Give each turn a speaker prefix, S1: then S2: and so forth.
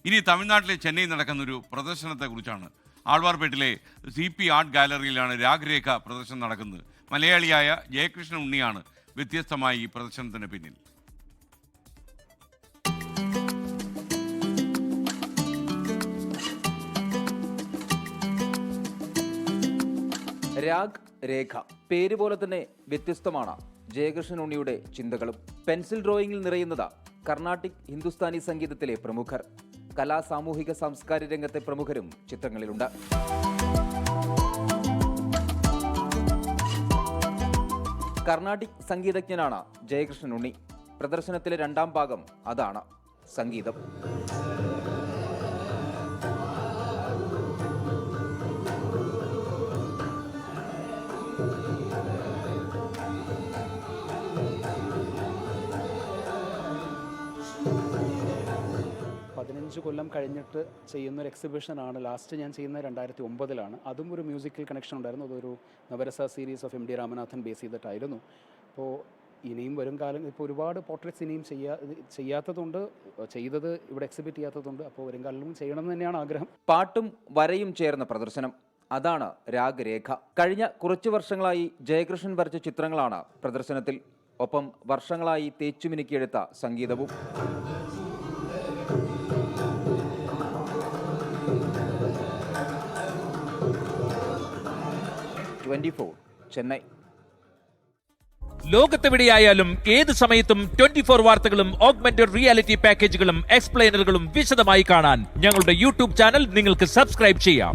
S1: ഇനി തമിഴ്നാട്ടിലെ ചെന്നൈയിൽ നടക്കുന്നൊരു പ്രദർശനത്തെക്കുറിച്ചാണ്. ആൾവാർപേട്ടിലെ CP ആർട്ട് ഗാലറിയിലാണ് രാഗ്രേഖ പ്രദർശനം നടക്കുന്നത്. മലയാളിയായ ജയകൃഷ്ണൻ ഉണ്ണിയാണ് വ്യത്യസ്തമായി ഈ പ്രദർശനത്തിന് പിന്നിൽ.
S2: രാഗ് രേഖ പേര് പോലെ തന്നെ വ്യത്യസ്തമാണ് ജയകൃഷ്ണൻ ഉണ്ണിയുടെ ചിന്തകളും. പെൻസിൽ ഡ്രോയിങ്ങിൽ നിറയുന്നത് കർണാട്ടിക് ഹിന്ദുസ്ഥാനി സംഗീതത്തിലെ പ്രമുഖർ. കലാ സാമൂഹിക സാംസ്കാരിക രംഗത്തെ പ്രമുഖരും ചിത്രങ്ങളിലുണ്ട്. കർണാട്ടിക് സംഗീതജ്ഞനാണ് ജയകൃഷ്ണൻ ഉണ്ണി. പ്രദർശനത്തിലെ രണ്ടാം ഭാഗം അതാണ്, സംഗീതം.
S3: കൊല്ലം കഴിഞ്ഞിട്ട് ചെയ്യുന്നൊരു എക്സിബിഷനാണ് ലാസ്റ്റ് ഞാൻ ചെയ്യുന്നത് 2009 അതും ഒരു മ്യൂസിക്കൽ കണക്ഷൻ ഉണ്ടായിരുന്നു. അതൊരു Navarasa series of MD Ramanathan base ചെയ്തിട്ടായിരുന്നു. അപ്പോൾ ഇനിയും വരും കാലം ഇപ്പോൾ ഒരുപാട് പോർട്രേറ്റ്സ് ഇനിയും ചെയ്യാത്തതുണ്ട്, ചെയ്തത് ഇവിടെ എക്സിബിറ്റ് ചെയ്യാത്തതുണ്ട്. അപ്പോൾ വരും കാലവും ചെയ്യണം എന്ന് തന്നെയാണ് ആഗ്രഹം.
S2: പാട്ടും വരയും ചേർന്ന പ്രദർശനം, അതാണ് രാഗരേഖ. കഴിഞ്ഞ കുറച്ചു വർഷങ്ങളായി ജയകൃഷ്ണൻ വരച്ച ചിത്രങ്ങളാണ് പ്രദർശനത്തിൽ. ഒപ്പം വർഷങ്ങളായി തേച്ചുമിനുക്കിയെടുത്ത സംഗീതവും. ചെന്നൈ.
S4: ലോകത്തെവിടെയായാലും ഏത് സമയത്തും 24 വാർത്തകളും ഓഗ്മെന്റഡ് റിയാലിറ്റി പാക്കേജുകളും എക്സ്പ്ലെയിനറുകളും വിശദമായി കാണാൻ ഞങ്ങളുടെ YouTube ചാനൽ നിങ്ങൾക്ക് സബ്സ്ക്രൈബ് ചെയ്യാം.